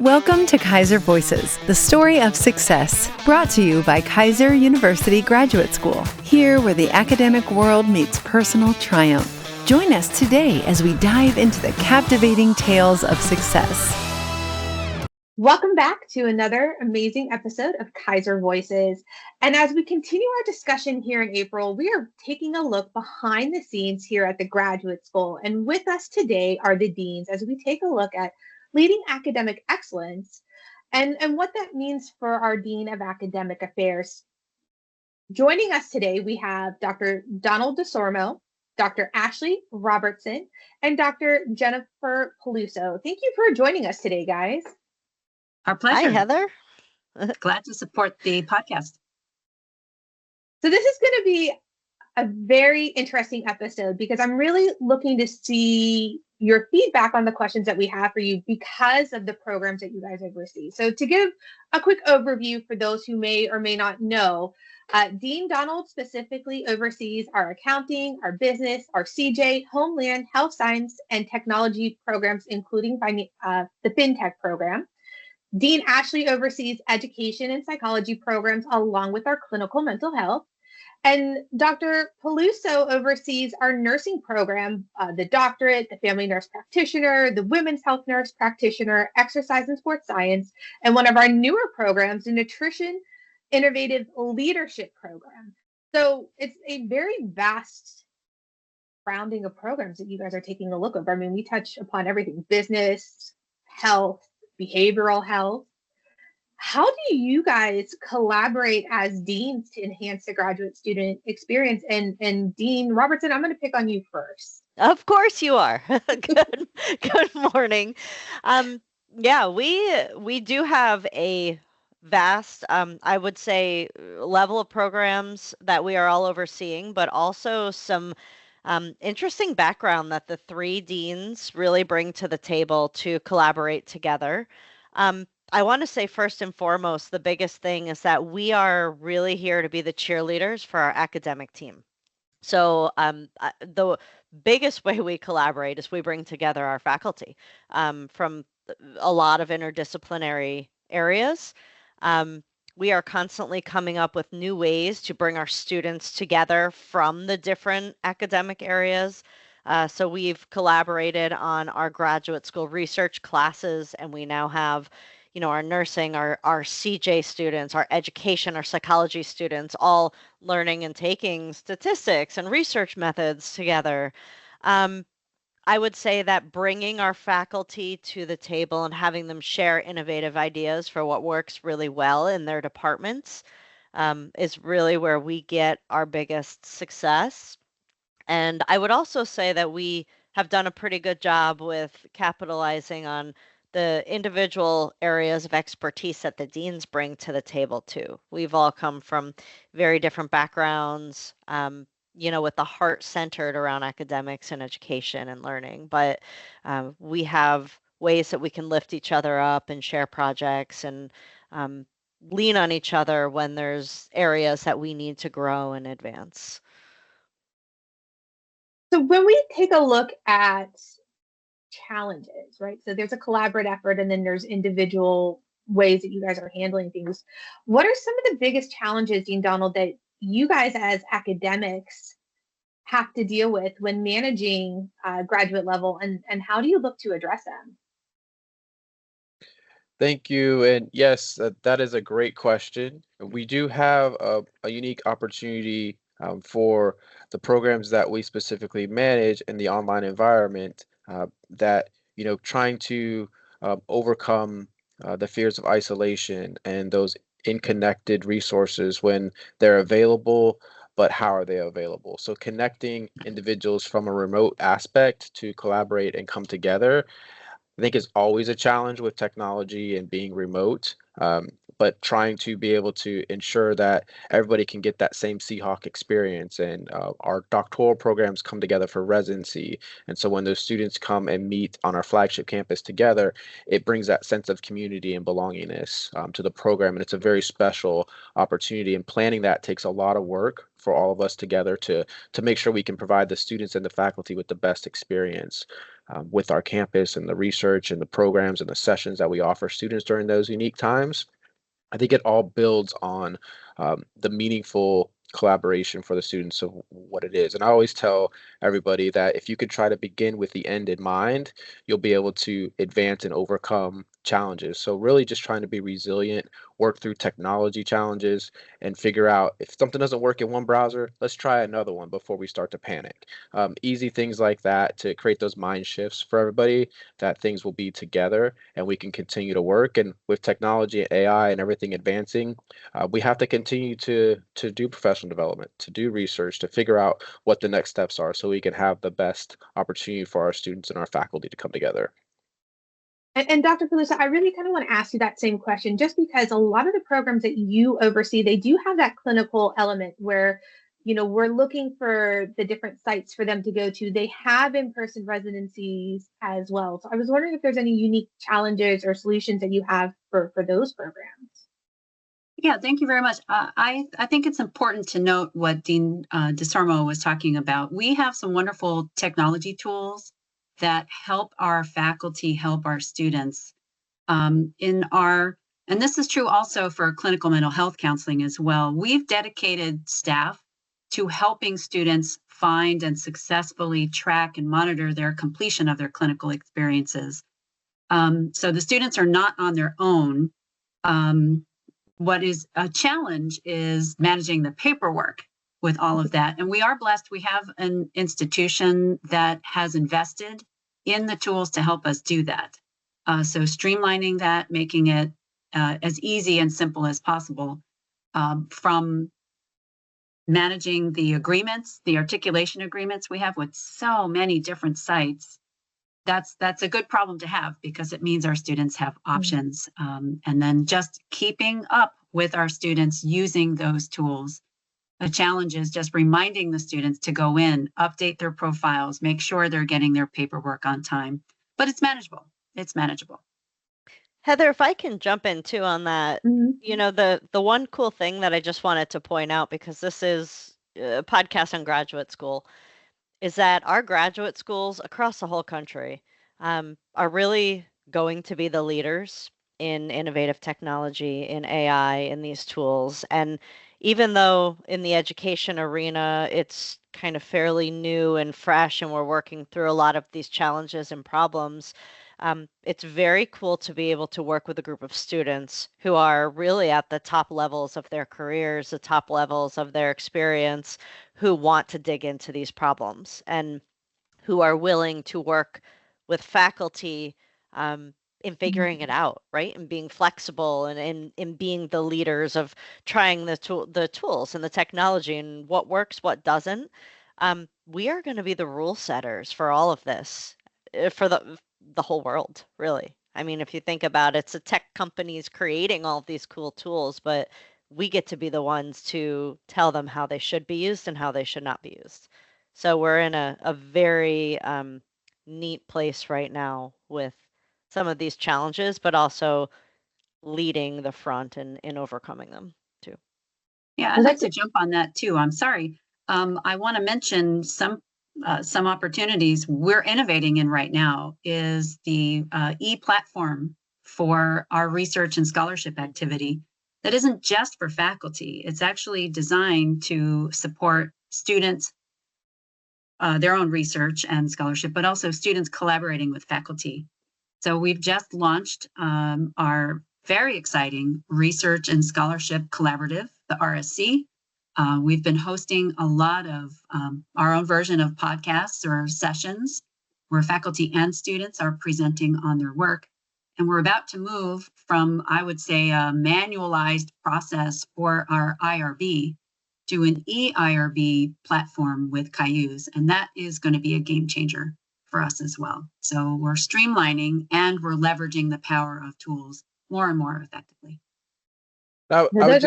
Welcome to Keiser Voices, the story of success, brought to you by Keiser University Graduate School, here where the academic world meets personal triumph. Join us today as we dive into the captivating tales of success. Welcome back to another amazing episode of Keiser Voices. And as we continue our discussion here in April, we are taking a look behind the scenes here at the graduate school. And with us today are the deans as we take a look at leading academic excellence and what that means for our Dean of Academic Affairs. Joining us today, we have Dr. Donald Desormoux, Dr. Ashlee Robertson, and Dr. Jennifer Peluso. Thank you for joining us today, guys. Our pleasure. Hi, Heather. Glad to support the podcast. So this is going to be a very interesting episode because I'm really looking to see your feedback on the questions that we have for you because of the programs that you guys oversee. So to give a quick overview for those who may or may not know, Dean Donald specifically oversees our accounting, our business, our CJ, Homeland, Health Science, and Technology programs, including the FinTech program. Dean Ashlee oversees education and psychology programs along with our clinical mental health. And Dr. Peluso oversees our nursing program, the doctorate, the family nurse practitioner, the women's health nurse practitioner, exercise and sports science, and one of our newer programs, the nutrition innovative leadership program. So it's a very vast rounding of programs that you guys are taking a look over. I mean, we touch upon everything: business, health, behavioral health. How do you guys collaborate as deans to enhance the graduate student experience? And Dean Robertson, I'm going to pick on you first. Of course you are. Good morning. Yeah, we do have a vast, I would say, level of programs that we are all overseeing, but also some interesting background that the three deans really bring to the table to collaborate together. I want to say first and foremost, the biggest thing is that we are really here to be the cheerleaders for our academic team. So the biggest way we collaborate is we bring together our faculty from a lot of interdisciplinary areas. We are constantly coming up with new ways to bring our students together from the different academic areas. So we've collaborated on our graduate school research classes, and we now have our nursing, our CJ students, our education, our psychology students, all learning and taking statistics and research methods together. I would say that bringing our faculty to the table and having them share innovative ideas for what works really well in their departments is really where we get our biggest success. And I would also say that we have done a pretty good job with capitalizing on the individual areas of expertise that the deans bring to the table too. We've all come from very different backgrounds, with the heart centered around academics and education and learning. But we have ways that we can lift each other up and share projects and lean on each other when there's areas that we need to grow and advance. So when we take a look at challenges, right? So there's a collaborative effort and then there's individual ways that you guys are handling things. What are some of the biggest challenges, Dean Donald, that you guys as academics have to deal with when managing graduate level, and how do you look to address them? Thank you. And yes, that is a great question. We do have a unique opportunity for the programs that we specifically manage in the online environment that, trying to overcome the fears of isolation and those unconnected resources when they're available, but how are they available? So connecting individuals from a remote aspect to collaborate and come together, I think is always a challenge with technology and being remote. But trying to be able to ensure that everybody can get that same Seahawk experience. And our doctoral programs come together for residency. And so when those students come and meet on our flagship campus together, it brings that sense of community and belongingness to the program. And it's a very special opportunity. And planning that takes a lot of work for all of us together to make sure we can provide the students and the faculty with the best experience. with our campus and the research and the programs and the sessions that we offer students during those unique times. I think it all builds on the meaningful collaboration for the students of what it is. And I always tell everybody that if you could try to begin with the end in mind, you'll be able to advance and overcome challenges. So really just trying to be resilient, work through technology challenges, and figure out if something doesn't work in one browser, let's try another one before we start to panic. Easy things like that to create those mind shifts for everybody, that things will be together and we can continue to work. And with technology, AI, and everything advancing, we have to continue to do professional development, to do research, to figure out what the next steps are so we can have the best opportunity for our students and our faculty to come together. And Dr. Peluso, I really kind of want to ask you that same question, just because a lot of the programs that you oversee, they do have that clinical element where, we're looking for the different sites for them to go to. They have in-person residencies as well. So I was wondering if there's any unique challenges or solutions that you have for those programs. Yeah, thank you very much. I think it's important to note what Dean Desormoux was talking about. We have some wonderful technology tools that help our faculty, help our students and this is true also for clinical mental health counseling as well. We've dedicated staff to helping students find and successfully track and monitor their completion of their clinical experiences. So the students are not on their own. What is a challenge is managing the paperwork with all of that. And we are blessed. We have an institution that has invested in the tools to help us do that. So streamlining that, making it as easy and simple as possible, from managing the agreements, the articulation agreements we have with so many different sites. That's a good problem to have because it means our students have options. And then just keeping up with our students using those tools. The challenge is just reminding the students to go in, update their profiles, make sure they're getting their paperwork on time. But it's manageable. It's manageable. Heather, if I can jump in too on that, the one cool thing that I just wanted to point out, because this is a podcast on graduate school, is that our graduate schools across the whole country are really going to be the leaders in innovative technology, in AI, in these tools. And even though in the education arena, it's kind of fairly new and fresh, and we're working through a lot of these challenges and problems, it's very cool to be able to work with a group of students who are really at the top levels of their careers, the top levels of their experience, who want to dig into these problems and who are willing to work with faculty in figuring it out, right? And being flexible and in being the leaders of trying the tools and the technology and what works, what doesn't. We are going to be the rule setters for all of this, for the whole world, really. I mean, if you think about it, it's the tech companies creating all of these cool tools, but we get to be the ones to tell them how they should be used and how they should not be used. So we're in a very neat place right now with some of these challenges, but also leading the front in overcoming them too. Yeah, I'd like to jump on that too. I'm sorry. I want to mention some opportunities we're innovating in right now is the e-platform for our research and scholarship activity that isn't just for faculty. It's actually designed to support students, their own research and scholarship, but also students collaborating with faculty. So we've just launched our very exciting Research and Scholarship Collaborative, the RSC. We've been hosting a lot of our own version of podcasts or sessions where faculty and students are presenting on their work. And we're about to move from, I would say, a manualized process for our IRB to an e-IRB platform with Cayuse. And that is going to be a game changer for us as well. So we're streamlining and we're leveraging the power of tools more and more effectively. I would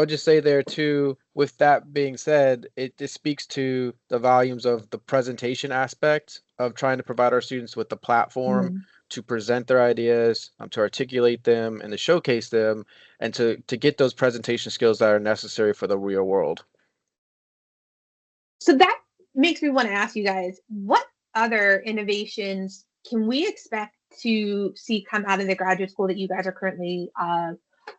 just say there too, with that being said, it just speaks to the volumes of the presentation aspect of trying to provide our students with the platform to present their ideas, to articulate them and to showcase them, and to get those presentation skills that are necessary for the real world. So that makes me want to ask you guys, what other innovations can we expect to see come out of the graduate school that you guys are currently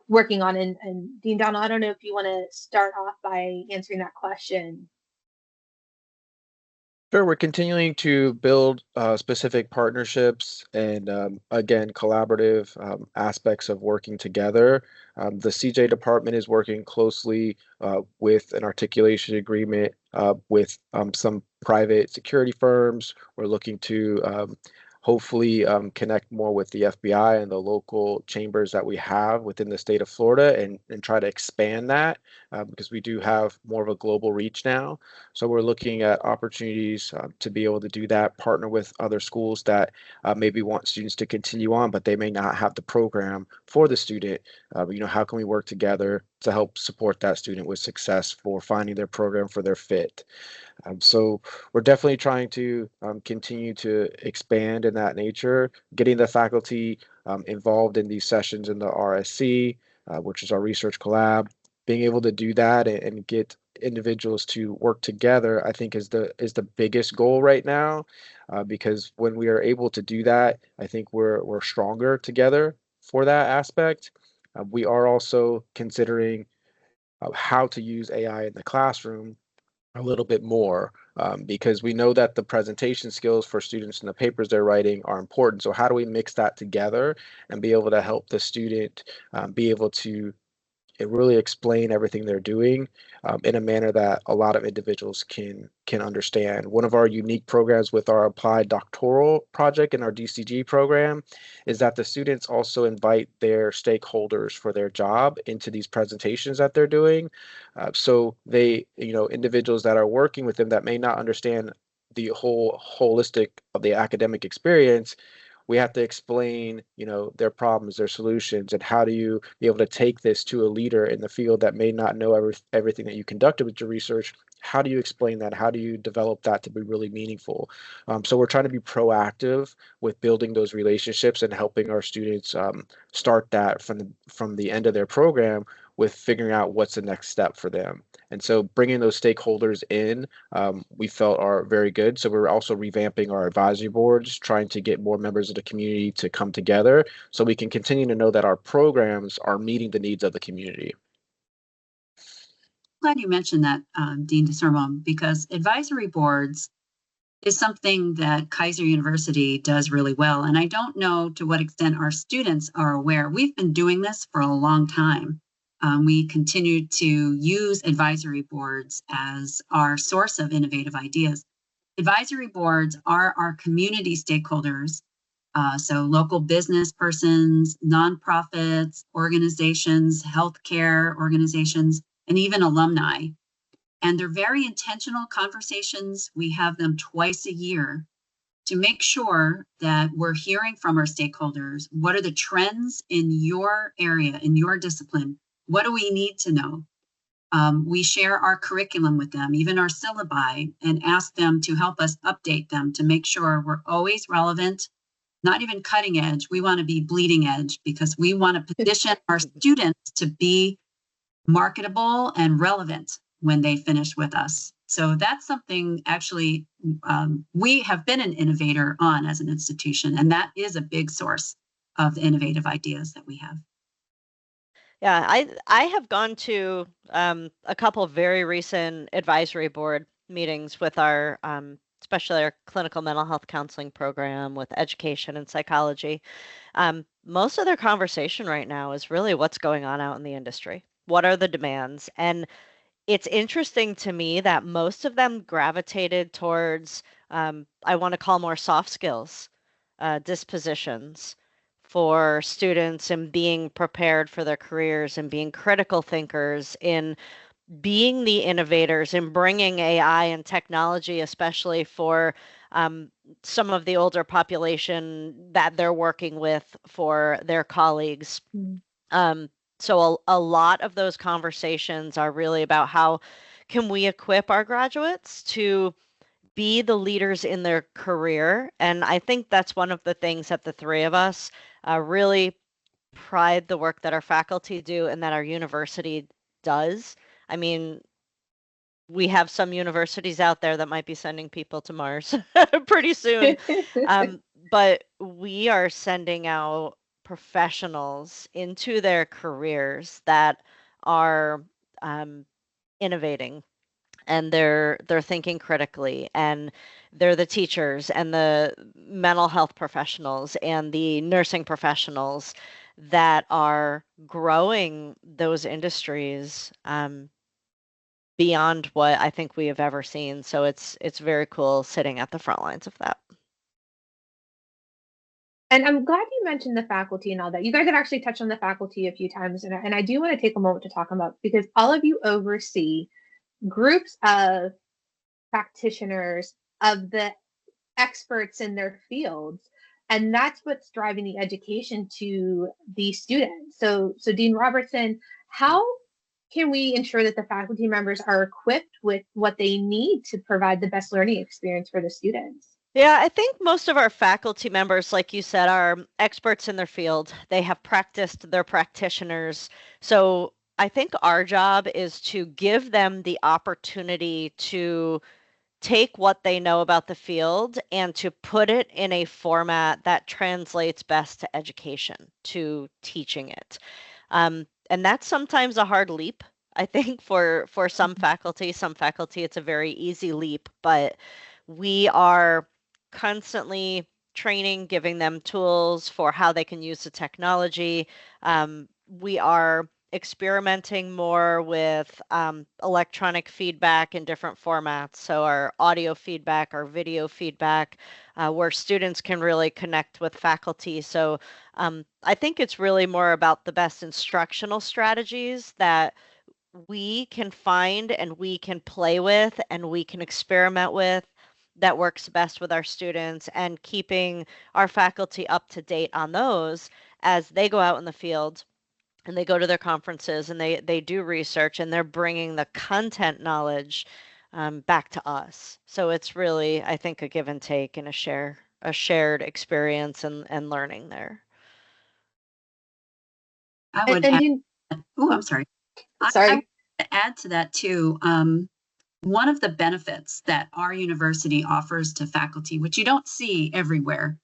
working on? And Dean Donald, I don't know if you want to start off by answering that question. Sure, we're continuing to build specific partnerships and again, collaborative aspects of working together. The CJ department is working closely with an articulation agreement with some private security firms. We're looking to hopefully connect more with the FBI and the local chambers that we have within the state of Florida and try to expand that because we do have more of a global reach now. So we're looking at opportunities to be able to do that, partner with other schools that maybe want students to continue on, but they may not have the program for the student. How can we work together to help support that student with success for finding their program for their fit? So we're definitely trying to continue to expand in that nature, getting the faculty involved in these sessions in the RSC, which is our research collab. Being able to do that and get individuals to work together, I think is the biggest goal right now, because when we are able to do that, I think we're stronger together for that aspect. We are also considering how to use AI in the classroom a little bit more because we know that the presentation skills for students and the papers they're writing are important. So how do we mix that together and be able to help the student be able to really explain everything they're doing in a manner that a lot of individuals can understand. One of our unique programs with our applied doctoral project in our DCG program is that the students also invite their stakeholders for their job into these presentations that they're doing. So they, individuals that are working with them that may not understand the whole holistic of the academic experience, we have to explain, their problems, their solutions, and how do you be able to take this to a leader in the field that may not know everything that you conducted with your research. How do you explain that? How do you develop that to be really meaningful? So we're trying to be proactive with building those relationships and helping our students start that from the end of their program with figuring out what's the next step for them. And so bringing those stakeholders in, we felt are very good. So we're also revamping our advisory boards, trying to get more members of the community to come together so we can continue to know that our programs are meeting the needs of the community. Glad you mentioned that, Dean Desormoux, because advisory boards is something that Keiser University does really well. And I don't know to what extent our students are aware. We've been doing this for a long time. We continue to use advisory boards as our source of innovative ideas. Advisory boards are our community stakeholders, so local business persons, nonprofits, organizations, healthcare organizations, and even alumni. And they're very intentional conversations. We have them twice a year to make sure that we're hearing from our stakeholders. What are the trends in your area, in your discipline? What do we need to know? We share our curriculum with them, even our syllabi, and ask them to help us update them to make sure we're always relevant, not even cutting edge. We want to be bleeding edge because we want to position our students to be marketable and relevant when they finish with us. So that's something actually we have been an innovator on as an institution, and that is a big source of the innovative ideas that we have. Yeah, I have gone to a couple of very recent advisory board meetings with our, especially our clinical mental health counseling program with education and psychology. Most of their conversation right now is really what's going on out in the industry. What are the demands? And it's interesting to me that most of them gravitated towards, I want to call more soft skills, dispositions for students and being prepared for their careers and being critical thinkers in being the innovators and bringing AI and technology, especially for some of the older population that they're working with for their colleagues. So a lot of those conversations are really about how can we equip our graduates to be the leaders in their career. And I think that's one of the things that the three of us really pride the work that our faculty do and that our university does. I mean, we have some universities out there that might be sending people to Mars pretty soon. But we are sending out professionals into their careers that are innovating, and they're thinking critically, and they're the teachers and the mental health professionals and the nursing professionals that are growing those industries beyond what I think we have ever seen. So it's very cool sitting at the front lines of that. And I'm glad you mentioned the faculty and all that. You guys have actually touched on the faculty a few times, and I do want to take a moment to talk about, because all of you oversee groups of practitioners, of the experts in their fields, and that's what's driving the education to the students. So Dean Robertson, how can we ensure that the faculty members are equipped with what they need to provide the best learning experience for the students? Yeah, I think most of our faculty members, like you said, are experts in their field. They have practiced, they're practitioners. So I think our job is to give them the opportunity to take what they know about the field and to put it in a format that translates best to education, to teaching it. And that's sometimes a hard leap, I think, for some faculty. Some faculty, it's a very easy leap, but we are constantly training, giving them tools for how they can use the technology. We are experimenting more with electronic feedback in different formats. So our audio feedback, our video feedback, where students can really connect with faculty. So I think it's really more about the best instructional strategies that we can find and we can play with and we can experiment with that works best with our students, and keeping our faculty up to date on those as they go out in the field and they go to their conferences and they do research and they're bringing the content knowledge back to us. So it's really, I think, a give and take and a shared experience and learning there. I would I'm sorry. I would add to that too. One of the benefits that our university offers to faculty, which you don't see everywhere,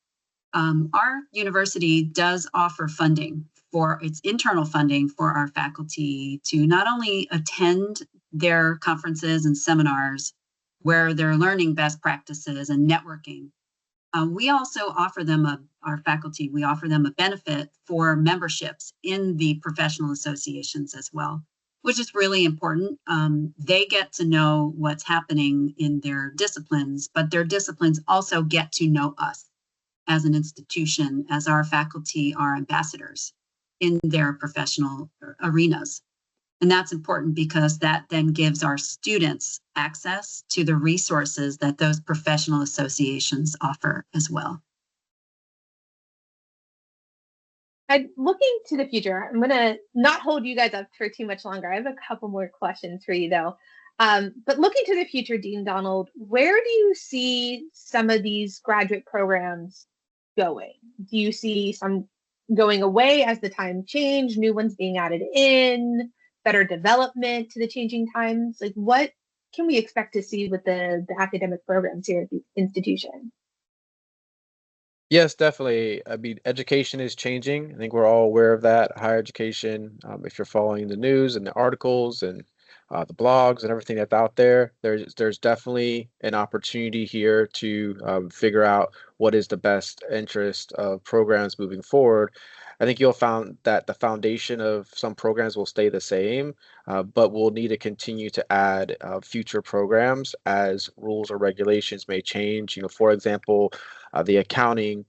our university does offer funding for its internal funding for our faculty to not only attend their conferences and seminars where they're learning best practices and networking. We also offer them our faculty, we offer them a benefit for memberships in the professional associations as well, which is really important. They get to know what's happening in their disciplines, but their disciplines also get to know us as an institution, as our faculty are ambassadors in their professional arenas. And that's important because that then gives our students access to the resources that those professional associations offer as well. And looking to the future, I'm going to not hold you guys up for too much longer. I have a couple more questions for you, though. But looking to the future, Dean Donald, where do you see some of these graduate programs going? Do you see some going away as the time change, new ones being added in, better development to the changing times? Like, what can we expect to see with the academic programs here at the institution? Yes, definitely. I mean, education is changing. I think we're all aware of that. Higher education, if you're following the news and the articles and the blogs and everything that's out there, there's definitely an opportunity here to figure out what is the best interest of programs moving forward. I think you'll find that the foundation of some programs will stay the same, but we'll need to continue to add future programs as rules or regulations may change. For example, the accounting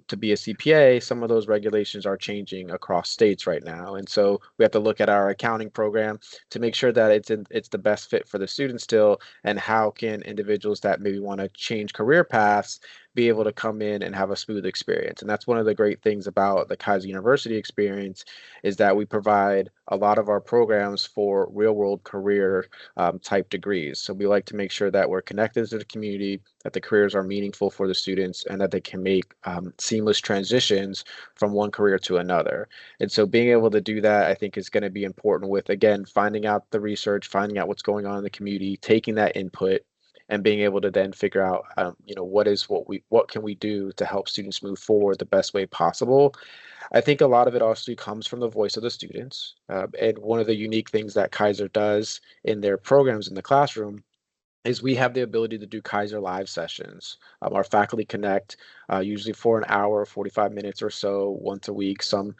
to be a CPA, some of those regulations are changing across states right now. And so we have to look at our accounting program to make sure that it's the best fit for the student still, and how can individuals that maybe want to change career paths be able to come in and have a smooth experience. And that's one of the great things about the Keiser University experience is that we provide a lot of our programs for real world career type degrees. So we like to make sure that we're connected to the community, that the careers are meaningful for the students, and that they can make seamless transitions from one career to another. And so being able to do that, I think, is going to be important with, again, finding out the research, finding out what's going on in the community, taking that input, and being able to then figure out, what can we do to help students move forward the best way possible. I think a lot of it also comes from the voice of the students. And one of the unique things that Keiser does in their programs in the classroom is we have the ability to do Keiser live sessions. Our faculty connect usually for an hour, 45 minutes or so, once a week, some,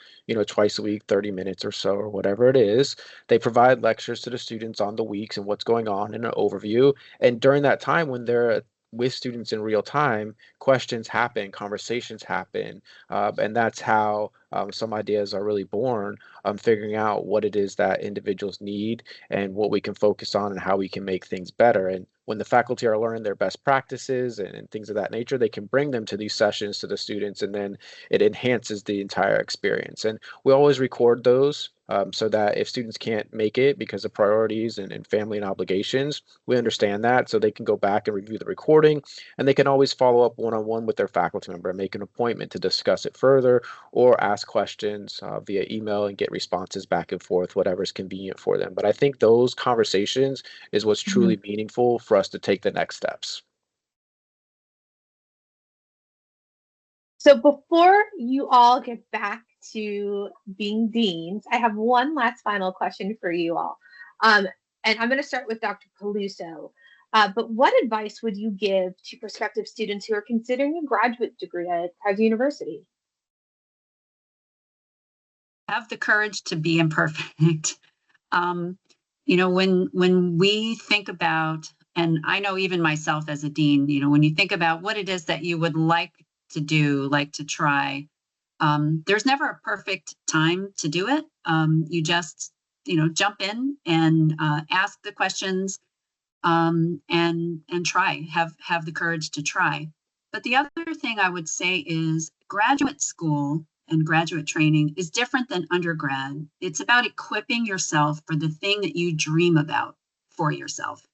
twice a week, 30 minutes or so, or whatever it is. They provide lectures to the students on the weeks and what's going on in an overview. And during that time when they're with students in real time, questions happen, conversations happen, and that's how some ideas are really born, figuring out what it is that individuals need and what we can focus on and how we can make things better. And when the faculty are learning their best practices and things of that nature, they can bring them to these sessions to the students, and then it enhances the entire experience. And we always record those so that if students can't make it because of priorities and family and obligations, we understand that, so they can go back and review the recording, and they can always follow up one-on-one with their faculty member and make an appointment to discuss it further or ask questions via email and get responses back and forth, whatever's convenient for them. But I think those conversations is what's truly meaningful for us to take the next steps. So before you all get back to being deans, I have one last final question for you all. And I'm going to start with Dr. Peluso. But what advice would you give to prospective students who are considering a graduate degree at Keiser University? Have the courage to be imperfect. When we think about, and I know even myself as a dean, when you think about what it is that you would like to do, like to try, there's never a perfect time to do it. You just, jump in and ask the questions and try, have the courage to try. But the other thing I would say is graduate school and graduate training is different than undergrad. It's about equipping yourself for the thing that you dream about for yourself.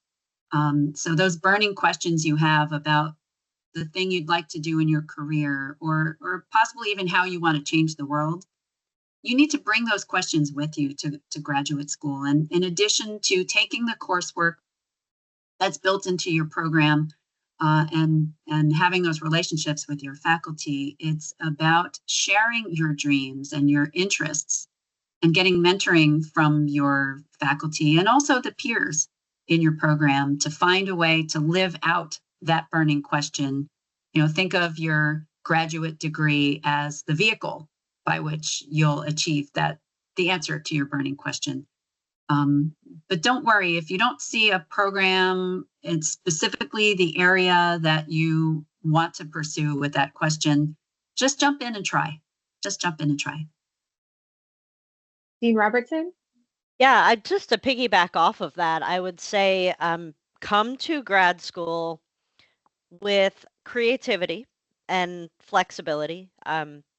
So those burning questions you have about the thing you'd like to do in your career, or possibly even how you want to change the world, you need to bring those questions with you to graduate school. And in addition to taking the coursework that's built into your program, and having those relationships with your faculty, it's about sharing your dreams and your interests and getting mentoring from your faculty and also the peers in your program to find a way to live out that burning question. Think of your graduate degree as the vehicle by which you'll achieve the answer to your burning question. But don't worry, if you don't see a program and specifically the area that you want to pursue with that question, just jump in and try. Just jump in and try. Dean Robertson? Yeah, just to piggyback off of that, I would say come to grad school with creativity and flexibility.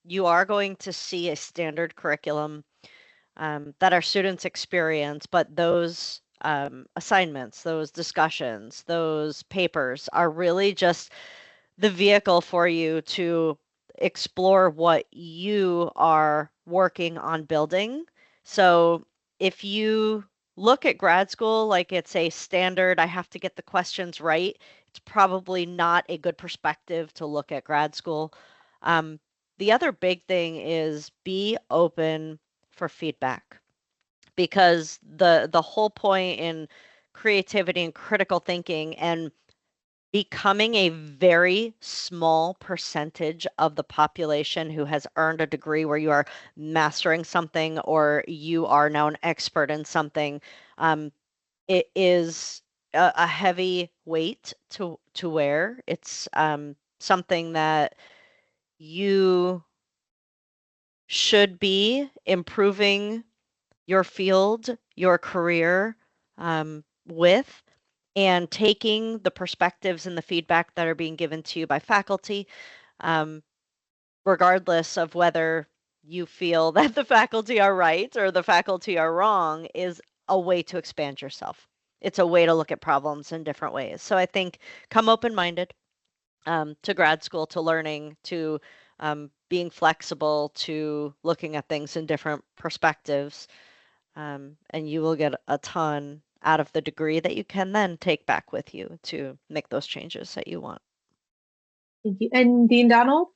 You are going to see a standard curriculum that our students experience, but those assignments, those discussions, those papers are really just the vehicle for you to explore what you are working on building. So if you look at grad school like it's a standard, I have to get the questions right, it's probably not a good perspective to look at grad school. The other big thing is be open for feedback, because the whole point in creativity and critical thinking and becoming a very small percentage of the population who has earned a degree where you are mastering something or you are now an expert in something, it is a heavy weight to wear. It's something that you should be improving your field, your career with. and taking the perspectives and the feedback that are being given to you by faculty, regardless of whether you feel that the faculty are right or the faculty are wrong, is a way to expand yourself. It's a way to look at problems in different ways. So I think come open-minded to grad school, to learning, to being flexible, to looking at things in different perspectives, and you will get a ton out of the degree that you can then take back with you to make those changes that you want. Thank you. And Dean Donald?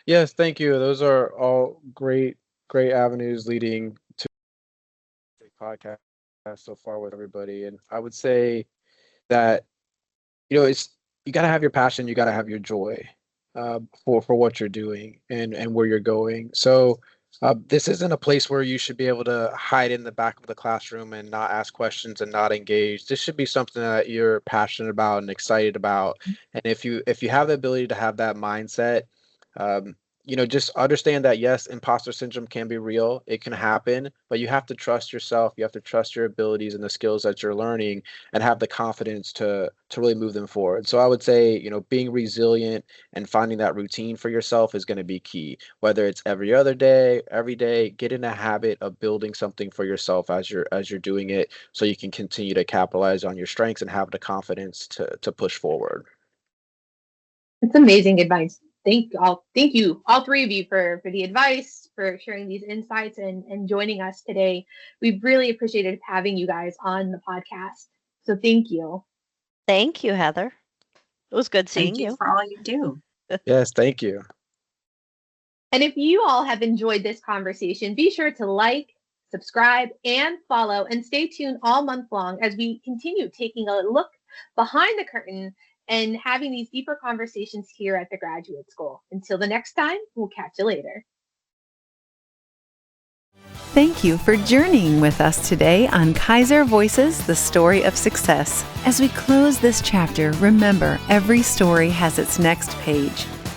Yes, thank you. Those are all great avenues leading to the podcast so far with everybody. And I would say that, it's you got to have your passion, you got to have your joy for what you're doing and where you're going. So this isn't a place where you should be able to hide in the back of the classroom and not ask questions and not engage. This should be something that you're passionate about and excited about. And if you have the ability to have that mindset, just understand that, yes, imposter syndrome can be real. It can happen, but you have to trust yourself. You have to trust your abilities and the skills that you're learning and have the confidence to really move them forward. So I would say, being resilient and finding that routine for yourself is going to be key, whether it's every other day, every day. Get in a habit of building something for yourself as you're doing it, so you can continue to capitalize on your strengths and have the confidence to push forward. It's amazing advice. Thank you, all three of you, for the advice, for sharing these insights and joining us today. We've really appreciated having you guys on the podcast. So thank you. Thank you, Heather. It was good seeing you. Thank you for all you do. Yes, thank you. And if you all have enjoyed this conversation, be sure to like, subscribe, and follow, and stay tuned all month long as we continue taking a look behind the curtain and having these deeper conversations here at the graduate school. Until the next time, we'll catch you later. Thank you for journeying with us today on Keiser Voices, the story of success. As we close this chapter, remember, every story has its next page.